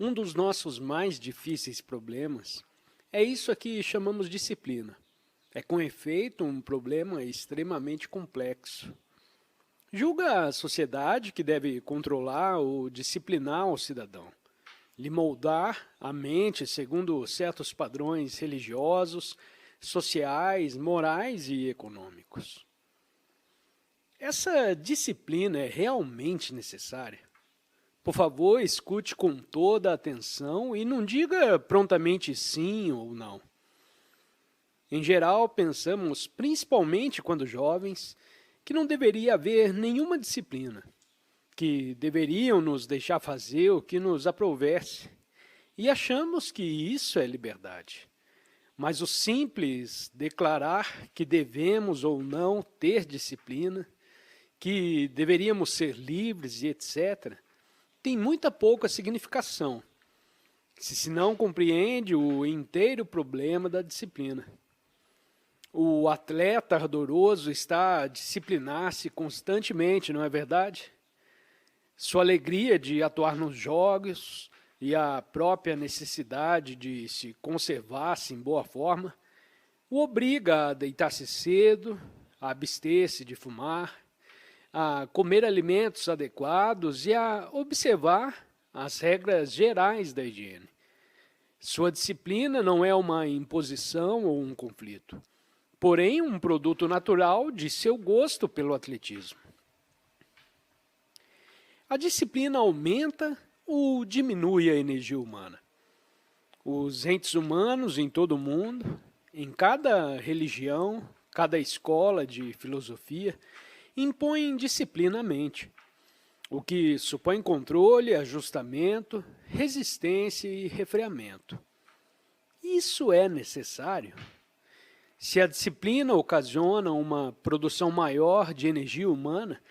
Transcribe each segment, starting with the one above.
Um dos nossos mais difíceis problemas é isso aqui chamamos disciplina. É, com efeito, um problema extremamente complexo. Julga a sociedade que deve controlar ou disciplinar o cidadão, lhe moldar a mente segundo certos padrões religiosos, sociais, morais e econômicos. Essa disciplina é realmente necessária? Por favor, escute com toda a atenção e não diga prontamente sim ou não. Em geral, pensamos, principalmente quando jovens, que não deveria haver nenhuma disciplina, que deveriam nos deixar fazer o que nos aprovesse, e achamos que isso é liberdade. Mas o simples declarar que devemos ou não ter disciplina, que deveríamos ser livres e etc., tem muita pouca significação, se não compreende o inteiro problema da disciplina. O atleta ardoroso está a disciplinar-se constantemente, não é verdade? Sua alegria de atuar nos jogos e a própria necessidade de se conservar-se em boa forma o obriga a deitar-se cedo, a abster-se de fumar, a comer alimentos adequados e a observar as regras gerais da higiene. Sua disciplina não é uma imposição ou um conflito, porém um produto natural de seu gosto pelo atletismo. A disciplina aumenta ou diminui a energia humana? Os entes humanos em todo o mundo, em cada religião, cada escola de filosofia, impõem disciplina à mente, o que supõe controle, ajustamento, resistência e refreamento. Isso é necessário? Se a disciplina ocasiona uma produção maior de energia humana,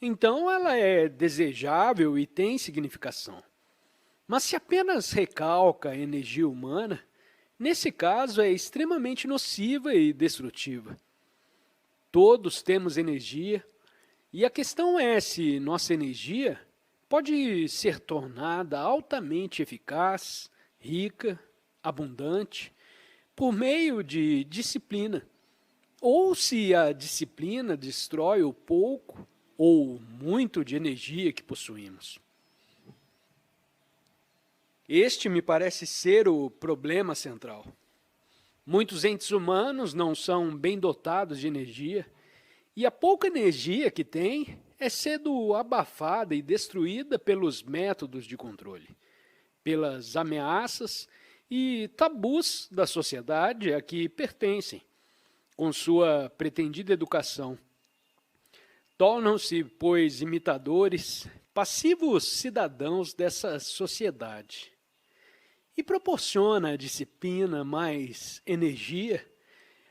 então ela é desejável e tem significação. Mas se apenas recalca a energia humana, nesse caso é extremamente nociva e destrutiva. Todos temos energia, e a questão é se nossa energia pode ser tornada altamente eficaz, rica, abundante, por meio de disciplina, ou se a disciplina destrói o pouco ou muito de energia que possuímos. Este me parece ser o problema central. Muitos entes humanos não são bem dotados de energia, e a pouca energia que têm é cedo abafada e destruída pelos métodos de controle, pelas ameaças e tabus da sociedade a que pertencem, com sua pretendida educação. Tornam-se, pois, imitadores, passivos cidadãos dessa sociedade. E proporciona a disciplina mais energia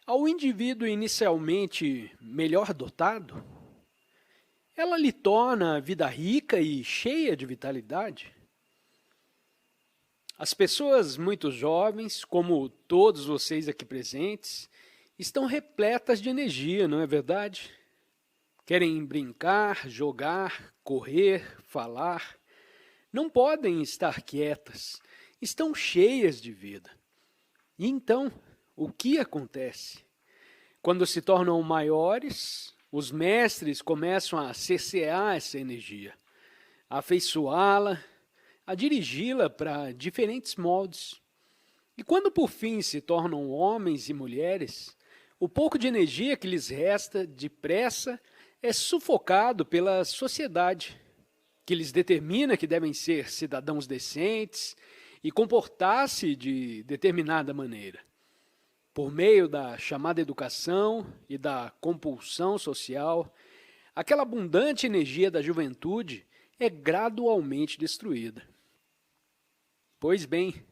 ao indivíduo inicialmente melhor dotado? Ela lhe torna a vida rica e cheia de vitalidade? As pessoas muito jovens, como todos vocês aqui presentes, estão repletas de energia, não é verdade? Querem brincar, jogar, correr, falar. Não podem estar quietas, estão cheias de vida. E então, o que acontece? Quando se tornam maiores, os mestres começam a cercear essa energia, a afeiçoá-la, a dirigi-la para diferentes moldes. E quando por fim se tornam homens e mulheres, o pouco de energia que lhes resta, depressa, é sufocado pela sociedade, que lhes determina que devem ser cidadãos decentes e comportar-se de determinada maneira. Por meio da chamada educação e da compulsão social, aquela abundante energia da juventude é gradualmente destruída. Pois bem,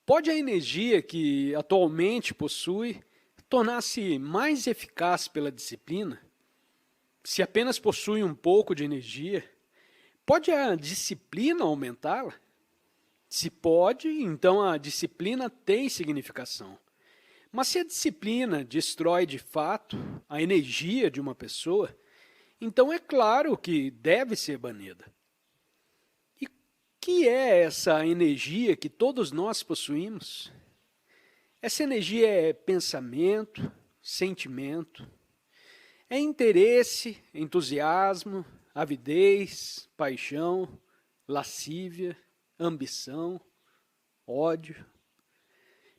pode a energia que atualmente possui tornar-se mais eficaz pela disciplina? Se apenas possui um pouco de energia, pode a disciplina aumentá-la? Se pode, então a disciplina tem significação. Mas se a disciplina destrói de fato a energia de uma pessoa, então é claro que deve ser banida. E que é essa energia que todos nós possuímos? Essa energia é pensamento, sentimento, é interesse, entusiasmo, avidez, paixão, lascívia, ambição, ódio.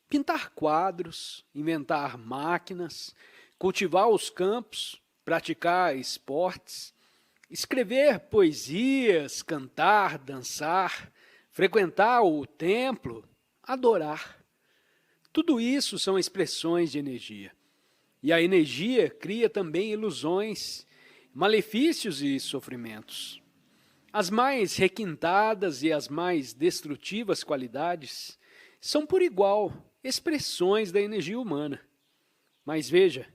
Pintar quadros, inventar máquinas, cultivar os campos, praticar esportes, escrever poesias, cantar, dançar, frequentar o templo, adorar. Tudo isso são expressões de energia. E a energia cria também ilusões, malefícios e sofrimentos. As mais requintadas e as mais destrutivas qualidades são por igual expressões da energia humana. Mas veja,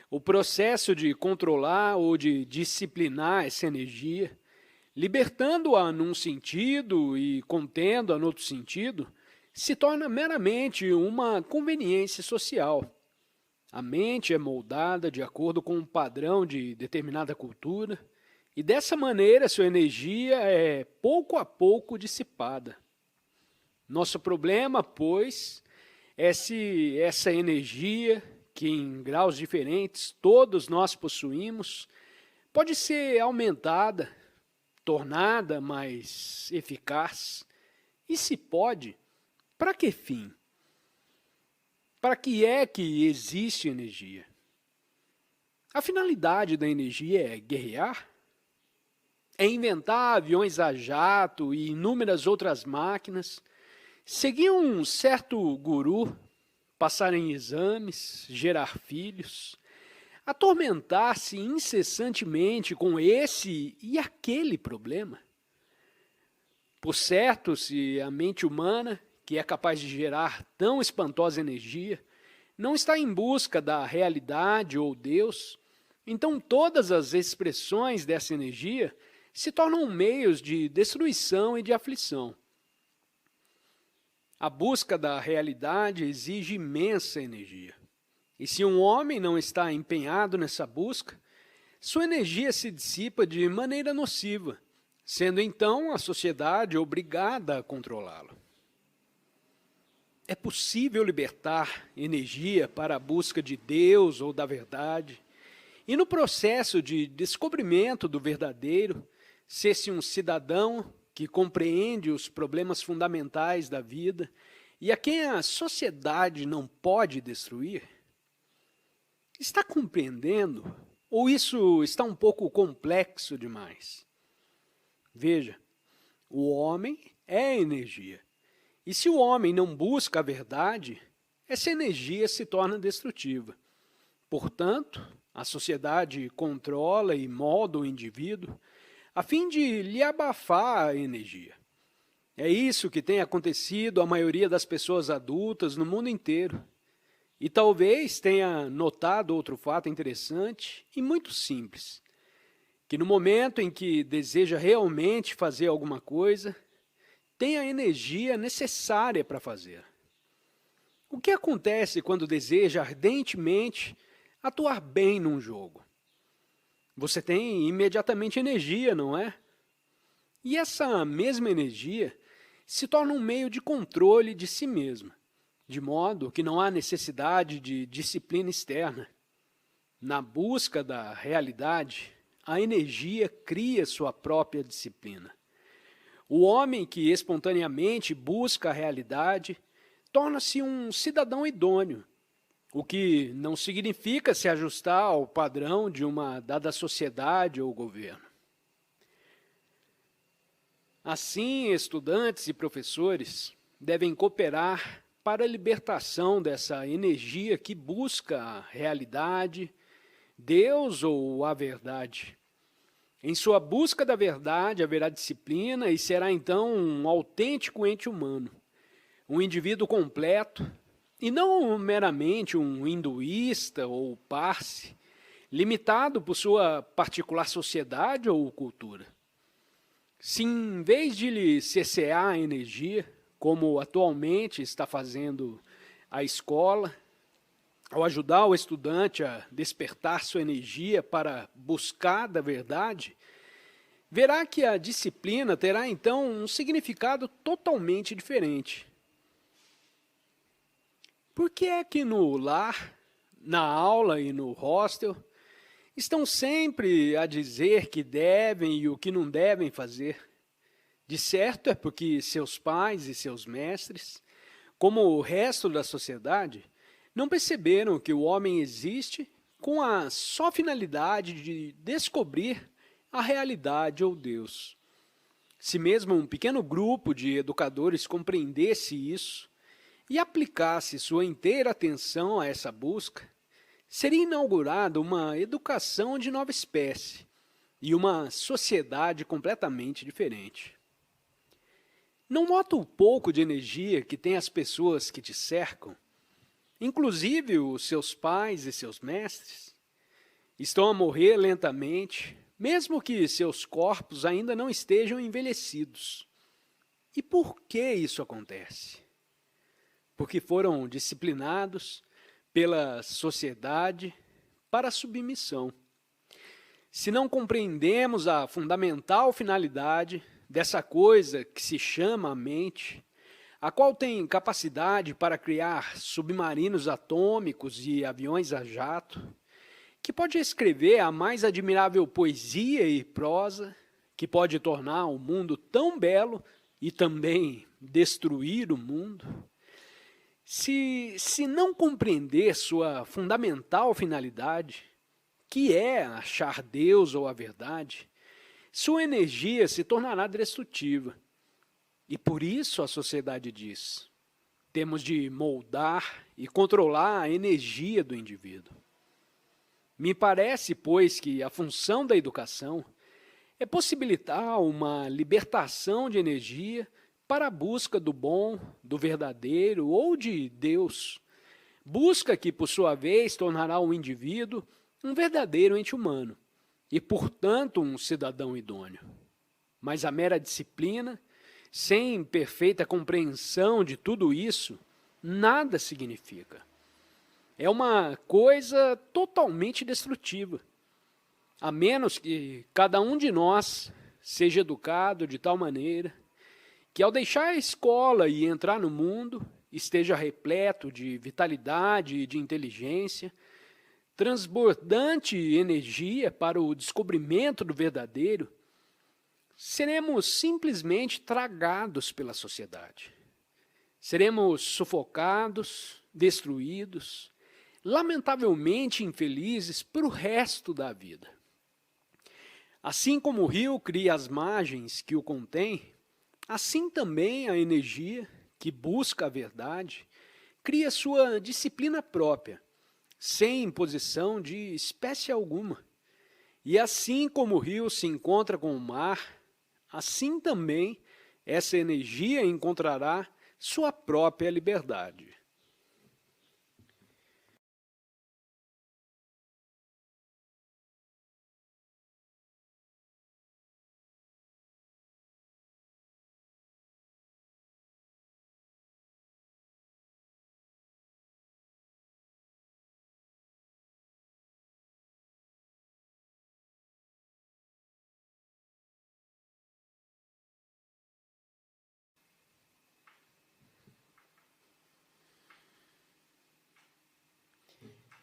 o processo de controlar ou de disciplinar essa energia, libertando-a num sentido e contendo-a no outro sentido, se torna meramente uma conveniência social. A mente é moldada de acordo com um padrão de determinada cultura, e dessa maneira sua energia é pouco a pouco dissipada. Nosso problema, pois, é se essa energia, que em graus diferentes todos nós possuímos, pode ser aumentada, tornada mais eficaz. E se pode, para que fim? Para que é que existe energia? A finalidade da energia é guerrear? É inventar aviões a jato e inúmeras outras máquinas, seguir um certo guru, passar em exames, gerar filhos, atormentar-se incessantemente com esse e aquele problema? Por certo, se a mente humana, que é capaz de gerar tão espantosa energia, não está em busca da realidade ou Deus, então todas as expressões dessa energia se tornam meios de destruição e de aflição. A busca da realidade exige imensa energia. E se um homem não está empenhado nessa busca, sua energia se dissipa de maneira nociva, sendo então a sociedade obrigada a controlá-lo. É possível libertar energia para a busca de Deus ou da verdade, e no processo de descobrimento do verdadeiro, ser-se um cidadão que compreende os problemas fundamentais da vida e a quem a sociedade não pode destruir? Está compreendendo? Ou isso está um pouco complexo demais? Veja, o homem é energia. E se o homem não busca a verdade, essa energia se torna destrutiva. Portanto, a sociedade controla e molda o indivíduo a fim de lhe abafar a energia. É isso que tem acontecido à maioria das pessoas adultas no mundo inteiro. E talvez tenha notado outro fato interessante e muito simples, que no momento em que deseja realmente fazer alguma coisa, tem a energia necessária para fazer. O que acontece quando deseja ardentemente atuar bem num jogo? Você tem imediatamente energia, não é? E essa mesma energia se torna um meio de controle de si mesma, de modo que não há necessidade de disciplina externa. Na busca da realidade, a energia cria sua própria disciplina. O homem que espontaneamente busca a realidade torna-se um cidadão idôneo, o que não significa se ajustar ao padrão de uma dada sociedade ou governo. Assim, estudantes e professores devem cooperar para a libertação dessa energia que busca a realidade, Deus ou a verdade. Em sua busca da verdade haverá disciplina e será então um autêntico ente humano, um indivíduo completo, e não meramente um hinduísta ou parsi, limitado por sua particular sociedade ou cultura. Se em vez de lhe cercear a energia, como atualmente está fazendo a escola, ao ajudar o estudante a despertar sua energia para buscar da verdade, verá que a disciplina terá então um significado totalmente diferente. Por que é que no lar, na aula e no hostel, estão sempre a dizer que devem e o que não devem fazer? De certo é porque seus pais e seus mestres, como o resto da sociedade, não perceberam que o homem existe com a só finalidade de descobrir a realidade ou Deus. Se mesmo um pequeno grupo de educadores compreendesse isso e aplicasse sua inteira atenção a essa busca, seria inaugurada uma educação de nova espécie e uma sociedade completamente diferente. Não nota o pouco de energia que têm as pessoas que te cercam, inclusive os seus pais e seus mestres? Estão a morrer lentamente, mesmo que seus corpos ainda não estejam envelhecidos. E por que isso acontece? Porque foram disciplinados pela sociedade para a submissão. Se não compreendemos a fundamental finalidade dessa coisa que se chama a mente, a qual tem capacidade para criar submarinos atômicos e aviões a jato, que pode escrever a mais admirável poesia e prosa, que pode tornar o mundo tão belo e também destruir o mundo, se não compreender sua fundamental finalidade, que é achar Deus ou a verdade, sua energia se tornará destrutiva. E por isso a sociedade diz: temos de moldar e controlar a energia do indivíduo. Me parece, pois, que a função da educação é possibilitar uma libertação de energia para a busca do bom, do verdadeiro ou de Deus. Busca que, por sua vez, tornará o indivíduo um verdadeiro ente humano e, portanto, um cidadão idôneo. Mas a mera disciplina, sem perfeita compreensão de tudo isso, nada significa. É uma coisa totalmente destrutiva, a menos que cada um de nós seja educado de tal maneira que, ao deixar a escola e entrar no mundo, esteja repleto de vitalidade e de inteligência, transbordante energia para o descobrimento do verdadeiro, seremos simplesmente tragados pela sociedade. Seremos sufocados, destruídos, lamentavelmente infelizes para o resto da vida. Assim como o rio cria as margens que o contêm, assim também a energia que busca a verdade cria sua disciplina própria, sem imposição de espécie alguma. E assim como o rio se encontra com o mar, assim também essa energia encontrará sua própria liberdade.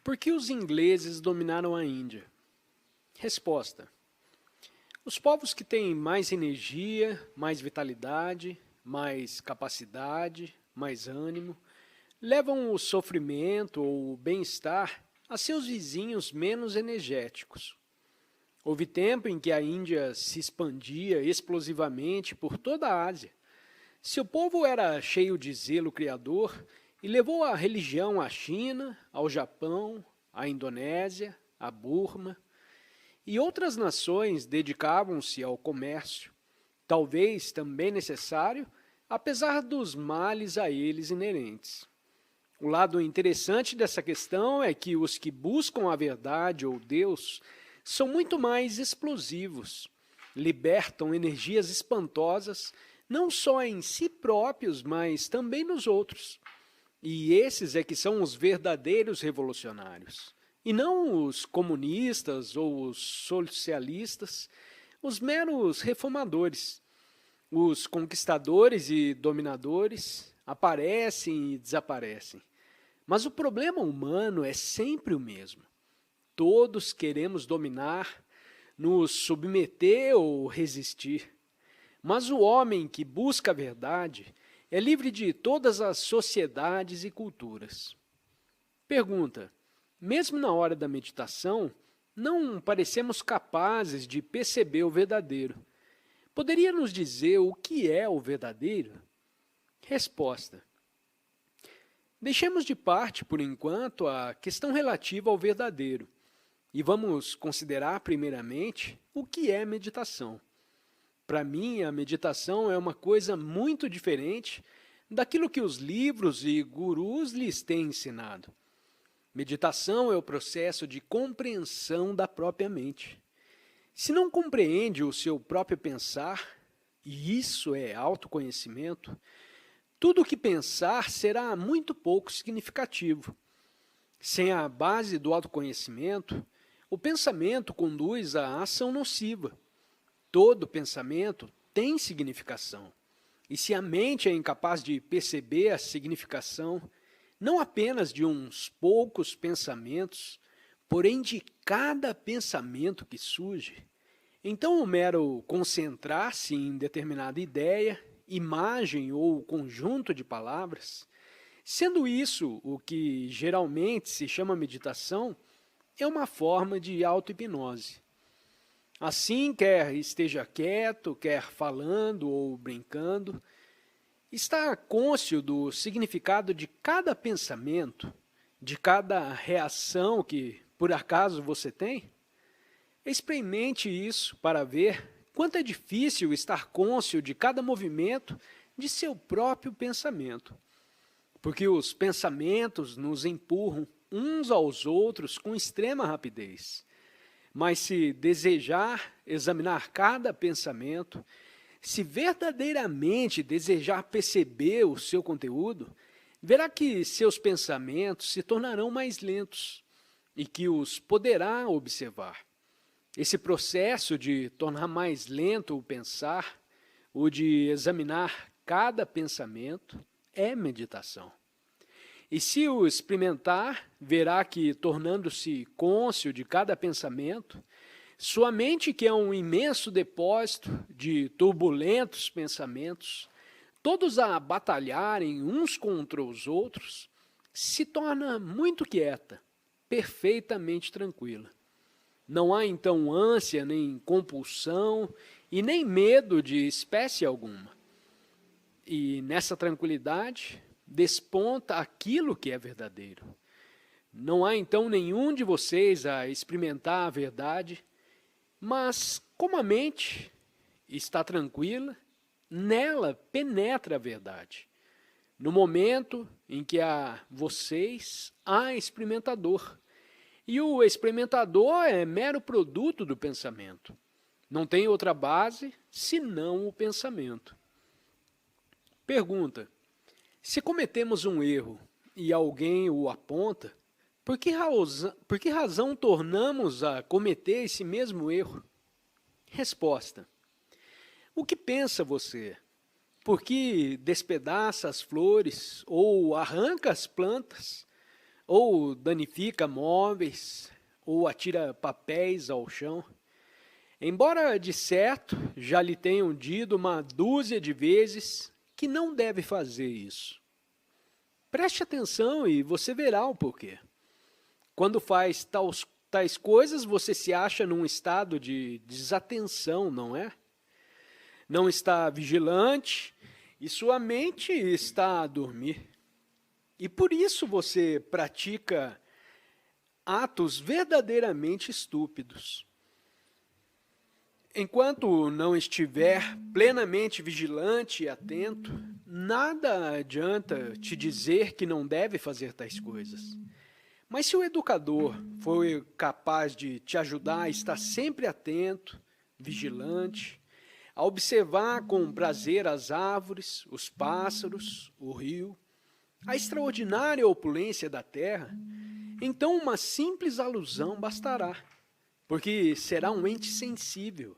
Por que os ingleses dominaram a Índia? Resposta: os povos que têm mais energia, mais vitalidade, mais capacidade, mais ânimo, levam o sofrimento ou o bem-estar a seus vizinhos menos energéticos. Houve tempo em que a Índia se expandia explosivamente por toda a Ásia. Seu povo era cheio de zelo criador e levou a religião à China, ao Japão, à Indonésia, à Burma, e outras nações dedicavam-se ao comércio, talvez também necessário, apesar dos males a eles inerentes. O lado interessante dessa questão é que os que buscam a verdade ou Deus são muito mais explosivos, libertam energias espantosas, não só em si próprios, mas também nos outros. E esses é que são os verdadeiros revolucionários, e não os comunistas ou os socialistas, os meros reformadores. Os conquistadores e dominadores aparecem e desaparecem. Mas o problema humano é sempre o mesmo. Todos queremos dominar, nos submeter ou resistir. Mas o homem que busca a verdade é livre de todas as sociedades e culturas. Pergunta: mesmo na hora da meditação, não parecemos capazes de perceber o verdadeiro. Poderia nos dizer o que é o verdadeiro? Resposta: deixemos de parte, por enquanto, a questão relativa ao verdadeiro e vamos considerar, primeiramente, o que é meditação. Para mim, a meditação é uma coisa muito diferente daquilo que os livros e gurus lhes têm ensinado. Meditação é o processo de compreensão da própria mente. Se não compreende o seu próprio pensar, e isso é autoconhecimento, tudo o que pensar será muito pouco significativo. Sem a base do autoconhecimento, o pensamento conduz à ação nociva. Todo pensamento tem significação. E se a mente é incapaz de perceber a significação, não apenas de uns poucos pensamentos, porém de cada pensamento que surge, então o mero concentrar-se em determinada ideia, imagem ou conjunto de palavras, sendo isso o que geralmente se chama meditação, é uma forma de auto-hipnose. Assim, quer esteja quieto, quer falando ou brincando, está cônscio do significado de cada pensamento, de cada reação que, por acaso, você tem? Experimente isso para ver quanto é difícil estar cônscio de cada movimento de seu próprio pensamento. Porque os pensamentos nos empurram uns aos outros com extrema rapidez. Mas se desejar examinar cada pensamento, se verdadeiramente desejar perceber o seu conteúdo, verá que seus pensamentos se tornarão mais lentos e que os poderá observar. Esse processo de tornar mais lento o pensar, ou de examinar cada pensamento, é meditação. E se o experimentar, verá que, tornando-se cônscio de cada pensamento, sua mente, que é um imenso depósito de turbulentos pensamentos, todos a batalharem uns contra os outros, se torna muito quieta, perfeitamente tranquila. Não há então ânsia, nem compulsão e nem medo de espécie alguma. E nessa tranquilidade desponta aquilo que é verdadeiro. Não há então nenhum de vocês a experimentar a verdade, mas como a mente está tranquila, nela penetra a verdade. No momento em que há vocês, há experimentador. E o experimentador é mero produto do pensamento. Não tem outra base senão o pensamento. Pergunta: se cometemos um erro e alguém o aponta, por que razão tornamos a cometer esse mesmo erro? Resposta: o que pensa você? Por que despedaça as flores, ou arranca as plantas, ou danifica móveis, ou atira papéis ao chão? Embora de certo já lhe tenham dito uma dúzia de vezes que não deve fazer isso. Preste atenção e você verá o porquê. Quando faz tais coisas, você se acha num estado de desatenção, não é? Não está vigilante e sua mente está a dormir. E por isso você pratica atos verdadeiramente estúpidos. Enquanto não estiver plenamente vigilante e atento, nada adianta te dizer que não deve fazer tais coisas. Mas se o educador for capaz de te ajudar a estar sempre atento, vigilante, a observar com prazer as árvores, os pássaros, o rio, a extraordinária opulência da terra, então uma simples alusão bastará, porque será um ente sensível,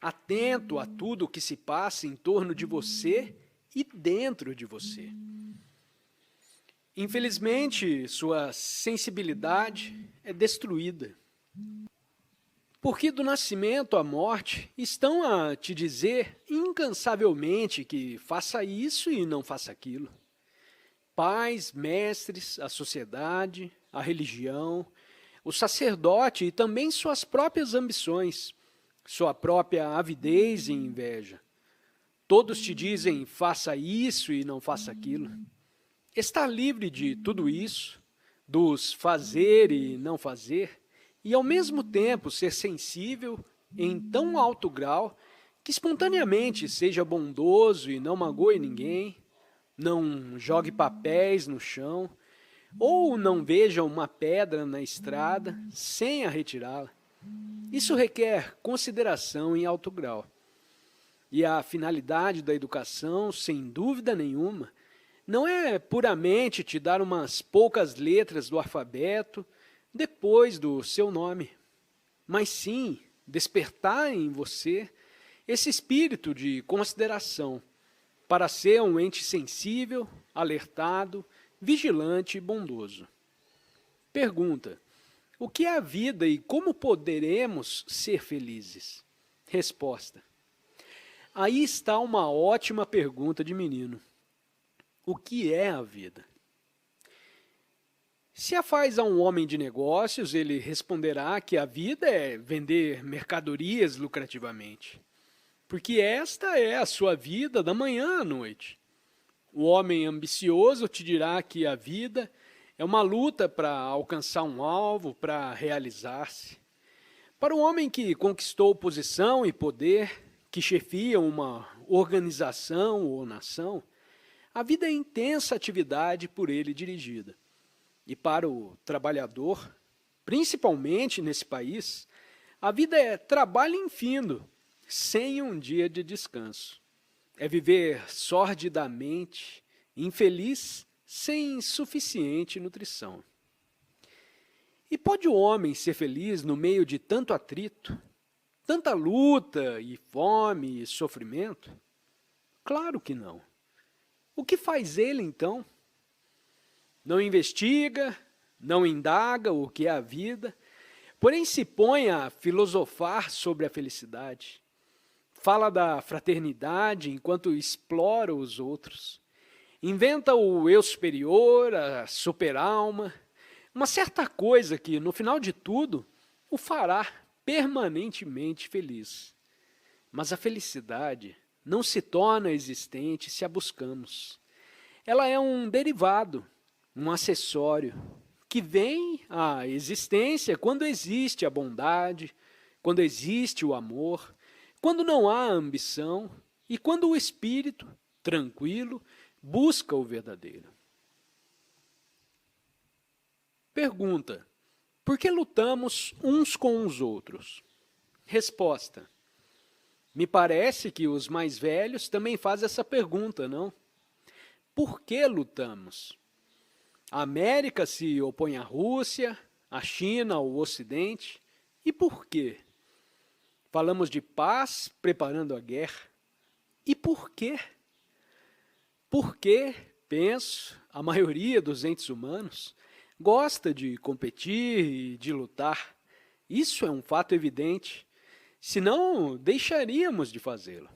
atento a tudo o que se passa em torno de você e dentro de você. Infelizmente, sua sensibilidade é destruída. Porque do nascimento à morte estão a te dizer incansavelmente que faça isso e não faça aquilo. Pais, mestres, a sociedade, a religião, o sacerdote e também suas próprias ambições, sua própria avidez e inveja. Todos te dizem, faça isso e não faça aquilo. Estar livre de tudo isso, dos fazer e não fazer, e ao mesmo tempo ser sensível em tão alto grau que espontaneamente seja bondoso e não magoe ninguém, não jogue papéis no chão, ou não veja uma pedra na estrada sem a retirá-la. Isso requer consideração em alto grau. E a finalidade da educação, sem dúvida nenhuma, não é puramente te dar umas poucas letras do alfabeto depois do seu nome, mas sim despertar em você esse espírito de consideração para ser um ente sensível, alertado, vigilante e bondoso. Pergunta: o que é a vida e como poderemos ser felizes? Resposta: aí está uma ótima pergunta de menino. O que é a vida? Se a faz a um homem de negócios, ele responderá que a vida é vender mercadorias lucrativamente, porque esta é a sua vida da manhã à noite. O homem ambicioso te dirá que a vida é uma luta para alcançar um alvo, para realizar-se. Para o homem que conquistou posição e poder, que chefia uma organização ou nação, a vida é intensa atividade por ele dirigida. E para o trabalhador, principalmente nesse país, a vida é trabalho infindo, sem um dia de descanso. É viver sordidamente, infeliz, sem suficiente nutrição. E pode o homem ser feliz no meio de tanto atrito, tanta luta e fome e sofrimento? Claro que não. O que faz ele, então? Não investiga, não indaga o que é a vida, porém se põe a filosofar sobre a felicidade. Fala da fraternidade enquanto explora os outros. Inventa o eu superior, a super-alma, uma certa coisa que, no final de tudo, o fará permanentemente feliz. Mas a felicidade não se torna existente se a buscamos. Ela é um derivado, um acessório, que vem à existência quando existe a bondade, quando existe o amor, quando não há ambição e quando o espírito, tranquilo, busca o verdadeiro. Pergunta: por que lutamos uns com os outros? Resposta: me parece que os mais velhos também fazem essa pergunta, não? Por que lutamos? A América se opõe à Rússia, a China ao Ocidente. E por quê? Falamos de paz preparando a guerra. E por quê? Porque, penso, a maioria dos entes humanos gosta de competir e de lutar. Isso é um fato evidente. Senão, deixaríamos de fazê-lo.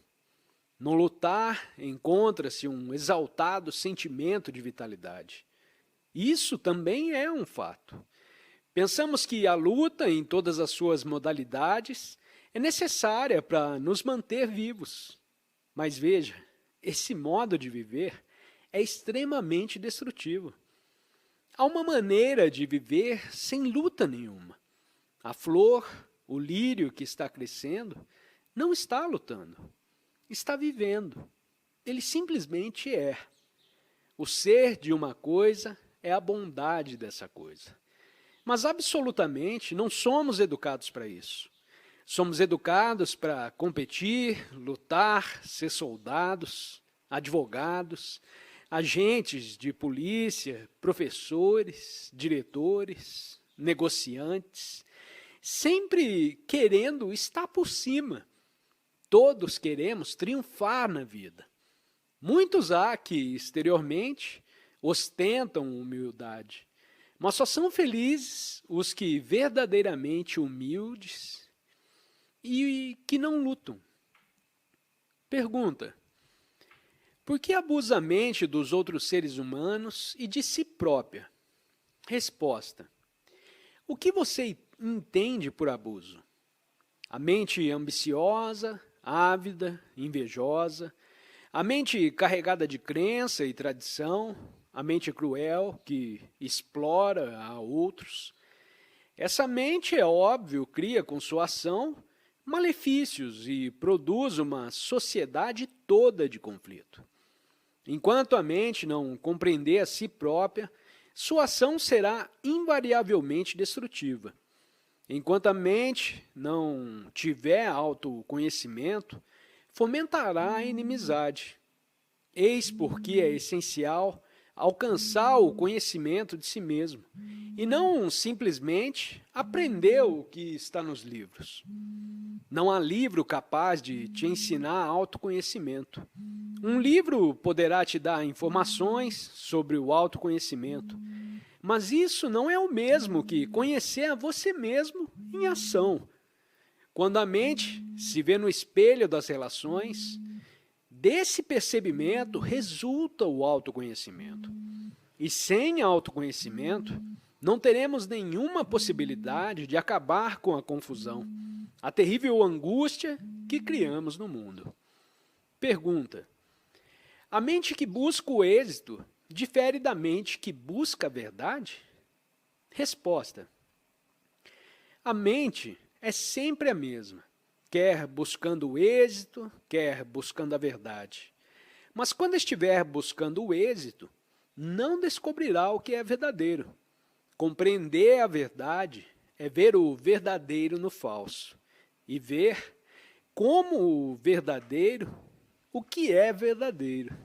No lutar, encontra-se um exaltado sentimento de vitalidade. Isso também é um fato. Pensamos que a luta, em todas as suas modalidades, é necessária para nos manter vivos. Mas veja, esse modo de viver é extremamente destrutivo. Há uma maneira de viver sem luta nenhuma. A flor, o lírio que está crescendo, não está lutando, está vivendo. Ele simplesmente é. O ser de uma coisa é a bondade dessa coisa. Mas absolutamente não somos educados para isso. Somos educados para competir, lutar, ser soldados, advogados, agentes de polícia, professores, diretores, negociantes, sempre querendo estar por cima, todos queremos triunfar na vida. Muitos há que, exteriormente, ostentam humildade, mas só são felizes os que verdadeiramente humildes e que não lutam. Pergunta: por que abusa a mente dos outros seres humanos e de si própria? Resposta: o que você entende por abuso? A mente ambiciosa, ávida, invejosa, a mente carregada de crença e tradição, a mente cruel que explora a outros. Essa mente, é óbvio, cria com sua ação malefícios e produz uma sociedade toda de conflito. Enquanto a mente não compreender a si própria, sua ação será invariavelmente destrutiva. Enquanto a mente não tiver autoconhecimento, fomentará a inimizade. Eis porque é essencial alcançar o conhecimento de si mesmo, e não simplesmente aprender o que está nos livros. Não há livro capaz de te ensinar autoconhecimento. Um livro poderá te dar informações sobre o autoconhecimento, mas isso não é o mesmo que conhecer a você mesmo em ação. Quando a mente se vê no espelho das relações, desse percebimento resulta o autoconhecimento. E sem autoconhecimento, não teremos nenhuma possibilidade de acabar com a confusão, a terrível angústia que criamos no mundo. Pergunta: a mente que busca o êxito difere da mente que busca a verdade? Resposta: a mente é sempre a mesma, quer buscando o êxito, quer buscando a verdade. Mas quando estiver buscando o êxito, não descobrirá o que é verdadeiro. Compreender a verdade é ver o verdadeiro no falso e ver como o verdadeiro o que é verdadeiro.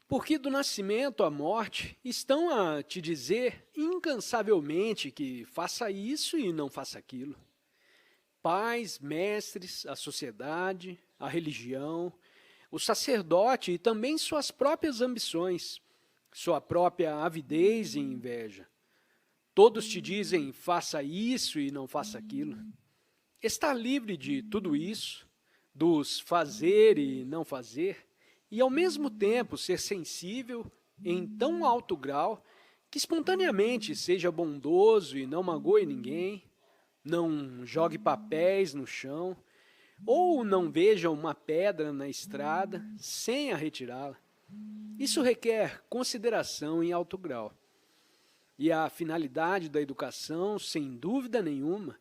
Porque do nascimento à morte estão a te dizer incansavelmente que faça isso e não faça aquilo. Pais, mestres, a sociedade, a religião, o sacerdote e também suas próprias ambições, sua própria avidez e inveja. Todos te dizem faça isso e não faça aquilo. Estar livre de tudo isso, dos fazer e não fazer, e ao mesmo tempo ser sensível em tão alto grau que espontaneamente seja bondoso e não magoe ninguém, não jogue papéis no chão, ou não veja uma pedra na estrada sem a retirá-la. Isso requer consideração em alto grau. E a finalidade da educação, sem dúvida nenhuma,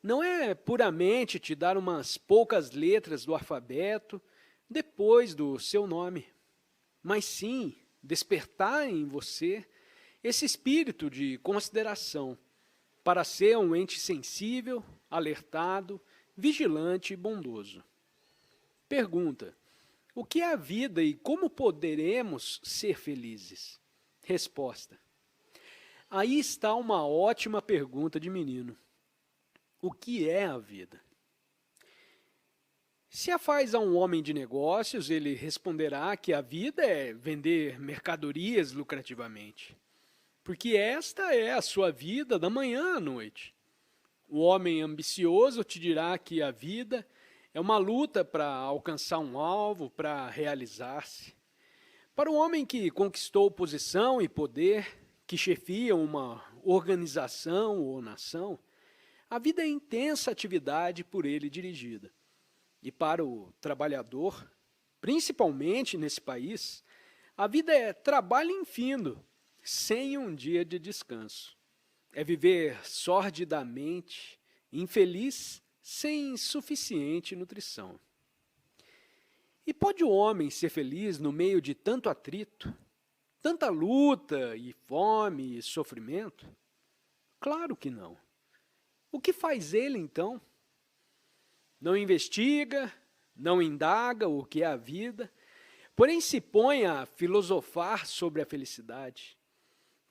não é puramente te dar umas poucas letras do alfabeto depois do seu nome, mas sim despertar em você esse espírito de consideração para ser um ente sensível, alertado, vigilante e bondoso. Pergunta: o que é a vida e como poderemos ser felizes? Resposta: aí está uma ótima pergunta de menino. O que é a vida? Se a faz a um homem de negócios, ele responderá que a vida é vender mercadorias lucrativamente, porque esta é a sua vida da manhã à noite. O homem ambicioso te dirá que a vida é uma luta para alcançar um alvo, para realizar-se. Para o homem que conquistou posição e poder, que chefia uma organização ou nação, a vida é intensa atividade por ele dirigida. E para o trabalhador, principalmente nesse país, a vida é trabalho infindo, sem um dia de descanso. É viver sordidamente, infeliz, sem suficiente nutrição. E pode o homem ser feliz no meio de tanto atrito, tanta luta e fome e sofrimento? Claro que não. O que faz ele, então? Não investiga, não indaga o que é a vida, porém se põe a filosofar sobre a felicidade.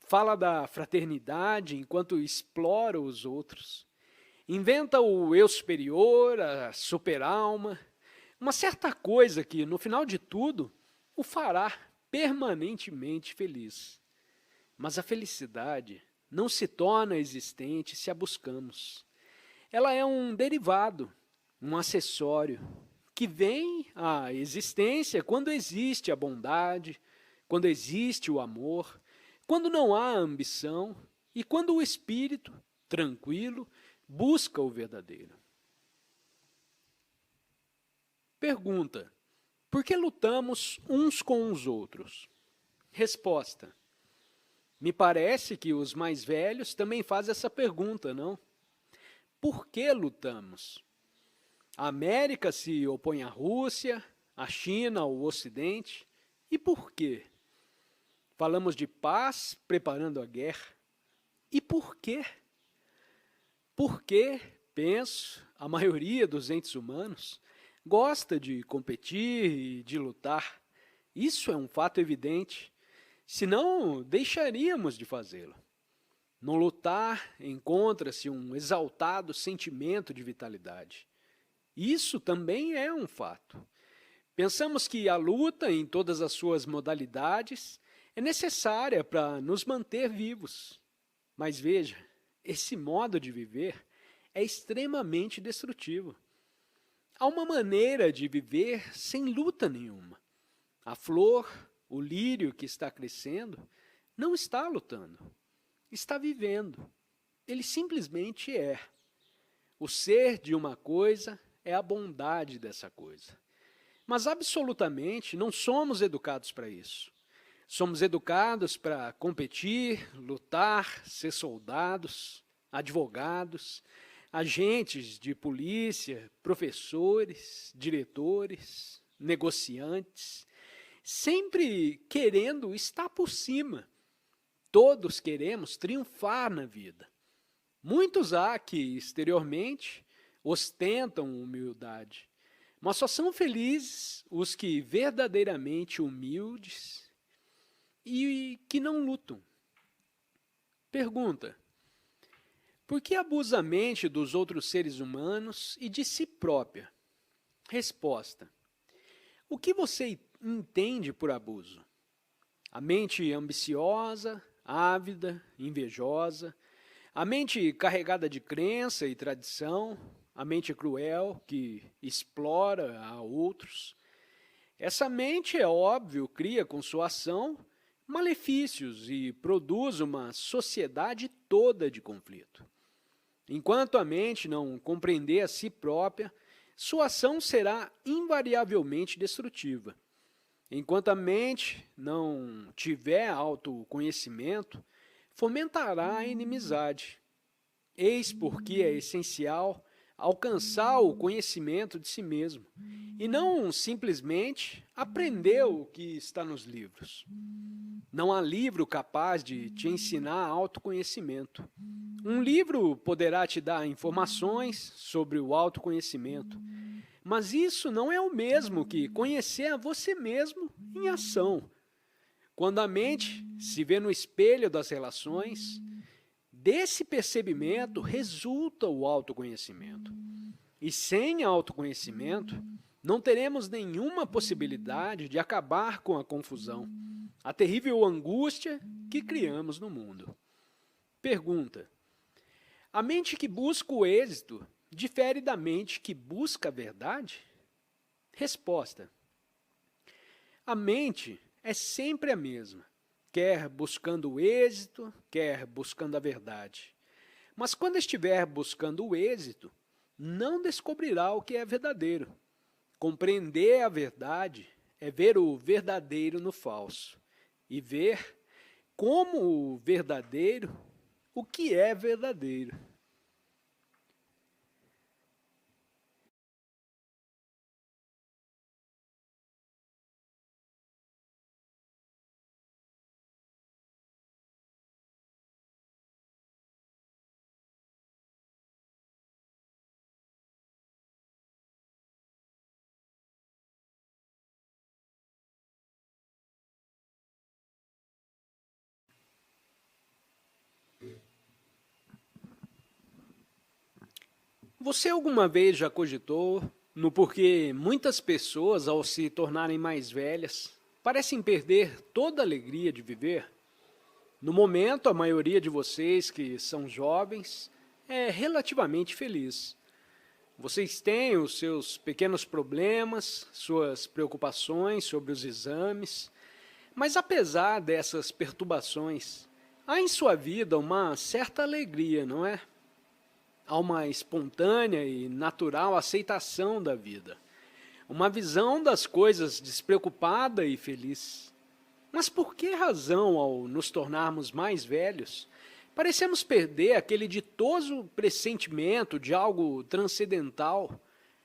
Fala da fraternidade enquanto explora os outros. Inventa o eu superior, a super-alma, uma certa coisa que, no final de tudo, o fará permanentemente feliz. Mas a felicidade não se torna existente se a buscamos. Ela é um derivado, um acessório, que vem à existência quando existe a bondade, quando existe o amor, quando não há ambição e quando o espírito, tranquilo, busca o verdadeiro. Pergunta: por que lutamos uns com os outros? Resposta: me parece que os mais velhos também fazem essa pergunta, não? Por que lutamos? A América se opõe à Rússia, a China ao Ocidente. E por quê? Falamos de paz preparando a guerra. E por quê? Porque, penso, a maioria dos entes humanos gosta de competir e de lutar. Isso é um fato evidente. Senão, deixaríamos de fazê-lo. No lutar, encontra-se um exaltado sentimento de vitalidade. Isso também é um fato. Pensamos que a luta, em todas as suas modalidades, é necessária para nos manter vivos. Mas veja, esse modo de viver é extremamente destrutivo. Há uma maneira de viver sem luta nenhuma. A flor, o lírio que está crescendo, não está lutando, está vivendo. Ele simplesmente é. O ser de uma coisa é a bondade dessa coisa. Mas absolutamente não somos educados para isso. Somos educados para competir, lutar, ser soldados, advogados, agentes de polícia, professores, diretores, negociantes, sempre querendo estar por cima. Todos queremos triunfar na vida. Muitos há que, exteriormente, ostentam humildade, mas só são felizes os que verdadeiramente humildes e que não lutam. Pergunta: por que abusa a mente dos outros seres humanos e de si própria? Resposta: o que você entende por abuso? A mente ambiciosa, ávida, invejosa, a mente carregada de crença e tradição, a mente cruel que explora a outros. Essa mente, é óbvio, cria com sua ação malefícios e produz uma sociedade toda de conflito. Enquanto a mente não compreender a si própria, sua ação será invariavelmente destrutiva. Enquanto a mente não tiver autoconhecimento, fomentará a inimizade. Eis porque é essencial alcançar o conhecimento de si mesmo e não simplesmente aprender o que está nos livros. Não há livro capaz de te ensinar autoconhecimento. Um livro poderá te dar informações sobre o autoconhecimento, mas isso não é o mesmo que conhecer a você mesmo em ação. Quando a mente se vê no espelho das relações, desse percebimento resulta o autoconhecimento. E sem autoconhecimento, não teremos nenhuma possibilidade de acabar com a confusão, a terrível angústia que criamos no mundo. Pergunta: a mente que busca o êxito difere da mente que busca a verdade? Resposta: a mente é sempre a mesma, quer buscando o êxito, quer buscando a verdade. Mas quando estiver buscando o êxito, não descobrirá o que é verdadeiro. Compreender a verdade é ver o verdadeiro no falso e ver como o verdadeiro o que é verdadeiro. Você alguma vez já cogitou no porquê muitas pessoas, ao se tornarem mais velhas, parecem perder toda a alegria de viver? No momento, a maioria de vocês que são jovens é relativamente feliz. Vocês têm os seus pequenos problemas, suas preocupações sobre os exames, mas apesar dessas perturbações, há em sua vida uma certa alegria, não é? Há uma espontânea e natural aceitação da vida, uma visão das coisas despreocupada e feliz. Mas por que razão, ao nos tornarmos mais velhos, parecemos perder aquele ditoso pressentimento de algo transcendental,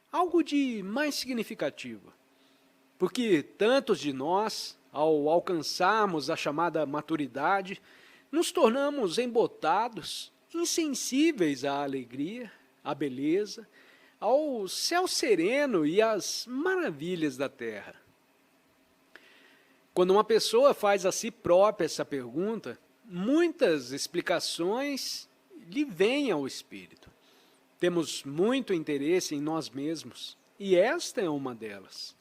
algo de mais significativo? Porque tantos de nós, ao alcançarmos a chamada maturidade, nos tornamos embotados, insensíveis à alegria, à beleza, ao céu sereno e às maravilhas da terra. Quando uma pessoa faz a si própria essa pergunta, muitas explicações lhe vêm ao espírito. Temos muito interesse em nós mesmos, e esta é uma delas.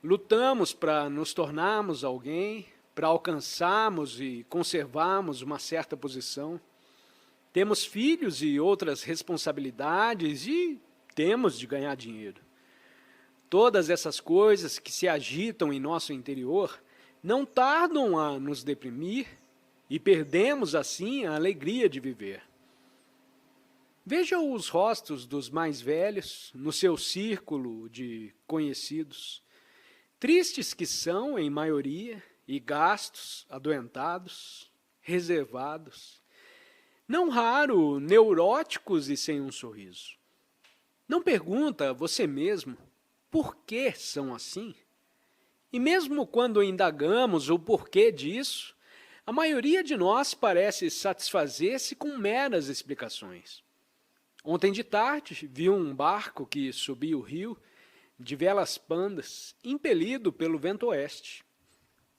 Lutamos para nos tornarmos alguém, para alcançarmos e conservarmos uma certa posição. Temos filhos e outras responsabilidades e temos de ganhar dinheiro. Todas essas coisas que se agitam em nosso interior não tardam a nos deprimir e perdemos assim a alegria de viver. Veja os rostos dos mais velhos no seu círculo de conhecidos. Tristes que são, em maioria, e gastos, adoentados, reservados. Não raro, neuróticos e sem um sorriso. Não pergunta a você mesmo por que são assim? E mesmo quando indagamos o porquê disso, a maioria de nós parece satisfazer-se com meras explicações. Ontem de tarde, vi um barco que subia o rio, de velas pandas, impelido pelo vento oeste.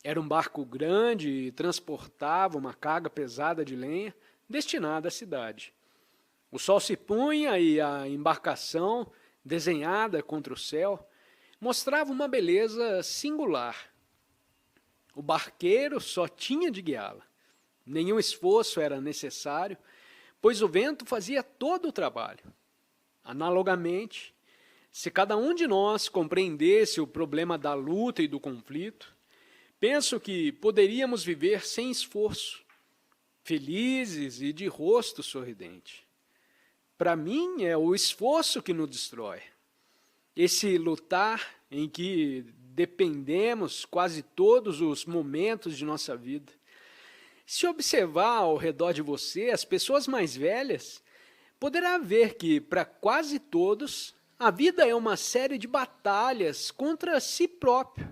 Era um barco grande e transportava uma carga pesada de lenha destinada à cidade. O sol se punha e a embarcação, desenhada contra o céu, mostrava uma beleza singular. O barqueiro só tinha de guiá-la. Nenhum esforço era necessário, pois o vento fazia todo o trabalho. Analogamente, se cada um de nós compreendesse o problema da luta e do conflito, penso que poderíamos viver sem esforço, felizes e de rosto sorridente. Para mim, é o esforço que nos destrói. Esse lutar em que dependemos quase todos os momentos de nossa vida. Se observar ao redor de você as pessoas mais velhas, poderá ver que, para quase todos, a vida é uma série de batalhas contra si próprio,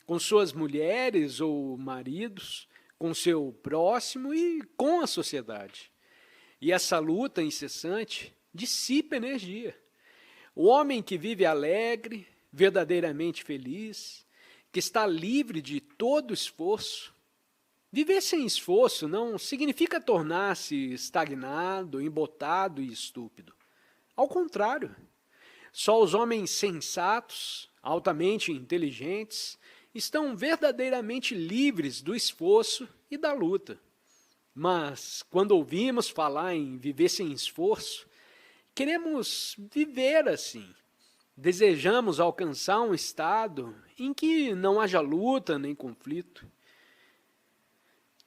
com suas mulheres ou maridos, com seu próximo e com a sociedade. E essa luta incessante dissipa energia. O homem que vive alegre, verdadeiramente feliz, que está livre de todo esforço. Viver sem esforço não significa tornar-se estagnado, embotado e estúpido. Ao contrário, só os homens sensatos, altamente inteligentes, estão verdadeiramente livres do esforço e da luta. Mas, quando ouvimos falar em viver sem esforço, queremos viver assim. Desejamos alcançar um estado em que não haja luta nem conflito.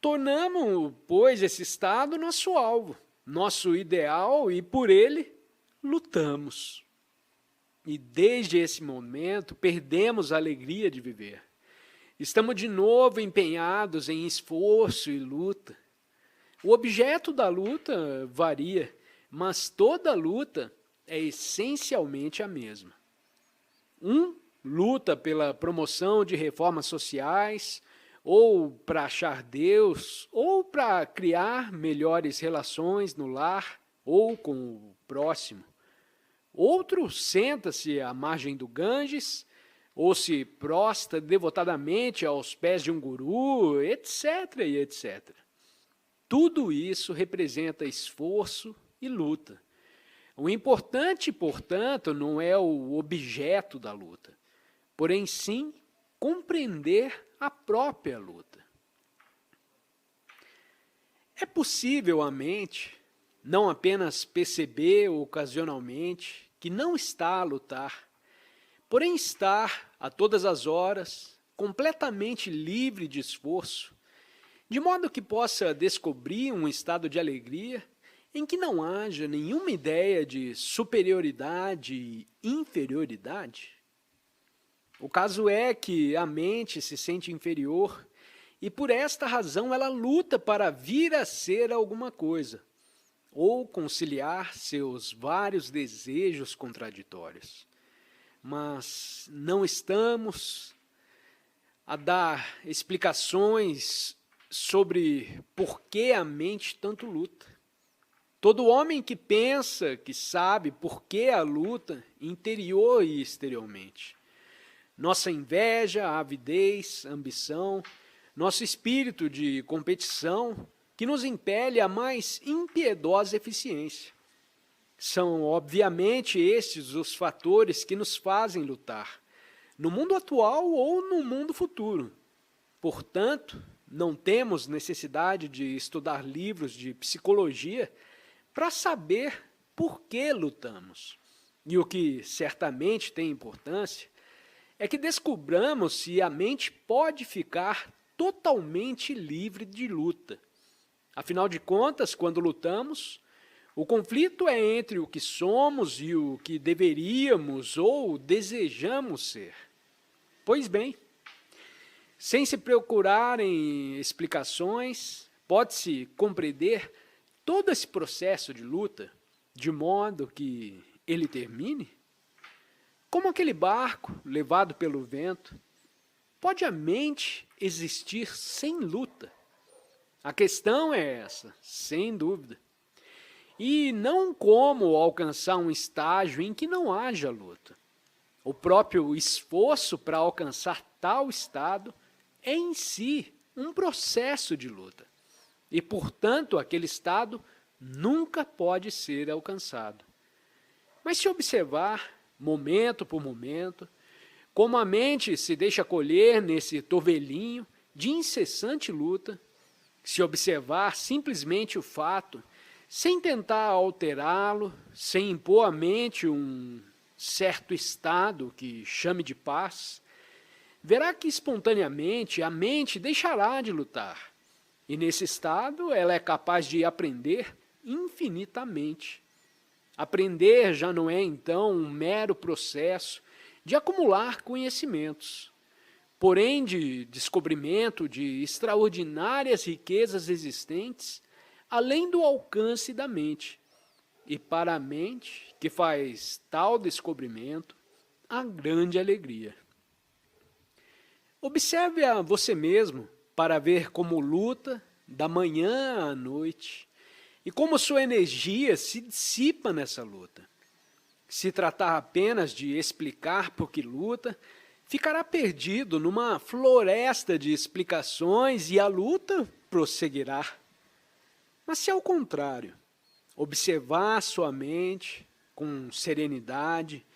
Tornamos, pois, esse estado nosso alvo, nosso ideal e, por ele, lutamos. E desde esse momento, perdemos a alegria de viver. Estamos de novo empenhados em esforço e luta. O objeto da luta varia, mas toda luta é essencialmente a mesma. Um luta pela promoção de reformas sociais, ou para achar Deus, ou para criar melhores relações no lar ou com o próximo. Outro senta-se à margem do Ganges, ou se prostra devotadamente aos pés de um guru, etc. e etc. Tudo isso representa esforço e luta. O importante, portanto, não é o objeto da luta, porém sim compreender a própria luta. É possível a mente não apenas perceber ocasionalmente que não está a lutar, porém estar a todas as horas completamente livre de esforço, de modo que possa descobrir um estado de alegria em que não haja nenhuma ideia de superioridade e inferioridade? O caso é que a mente se sente inferior e por esta razão ela luta para vir a ser alguma coisa, ou conciliar seus vários desejos contraditórios. Mas não estamos a dar explicações sobre por que a mente tanto luta. Todo homem que pensa que sabe por que a luta, interior e exteriormente. Nossa inveja, avidez, ambição, nosso espírito de competição, que nos impele à mais impiedosa eficiência. São, obviamente, estes os fatores que nos fazem lutar, no mundo atual ou no mundo futuro. Portanto, não temos necessidade de estudar livros de psicologia para saber por que lutamos. E o que certamente tem importância é que descobramos se a mente pode ficar totalmente livre de luta. Afinal de contas, quando lutamos, o conflito é entre o que somos e o que deveríamos ou desejamos ser. Pois bem, sem se procurar em explicações, pode-se compreender todo esse processo de luta de modo que ele termine? Como aquele barco levado pelo vento, pode a mente existir sem luta? A questão é essa, sem dúvida. E não como alcançar um estágio em que não haja luta. O próprio esforço para alcançar tal estado é em si um processo de luta. E, portanto, aquele estado nunca pode ser alcançado. Mas se observar, momento por momento, como a mente se deixa colher nesse tovelinho de incessante luta, se observar simplesmente o fato, sem tentar alterá-lo, sem impor à mente um certo estado que chame de paz, verá que espontaneamente a mente deixará de lutar. E nesse estado ela é capaz de aprender infinitamente. Aprender já não é então um mero processo de acumular conhecimentos, porém de descobrimento de extraordinárias riquezas existentes além do alcance da mente. E para a mente que faz tal descobrimento, a grande alegria. Observe a você mesmo para ver como luta da manhã à noite e como sua energia se dissipa nessa luta. Se tratar apenas de explicar por que luta, ficará perdido numa floresta de explicações e a luta prosseguirá. Mas se ao contrário, observar sua mente com serenidade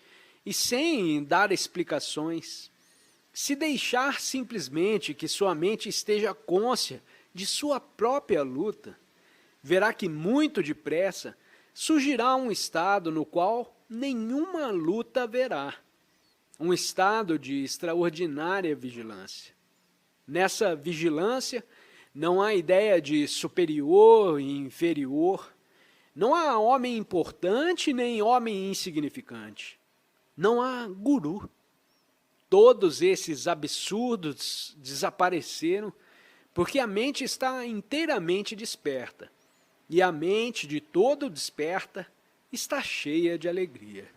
e sem dar explicações, se deixar simplesmente que sua mente esteja cônscia de sua própria luta, verá que muito depressa surgirá um estado no qual nenhuma luta haverá, um estado de extraordinária vigilância. Nessa vigilância, não há ideia de superior e inferior, não há homem importante nem homem insignificante, não há guru. Todos esses absurdos desapareceram porque a mente está inteiramente desperta, e a mente de todo desperta está cheia de alegria.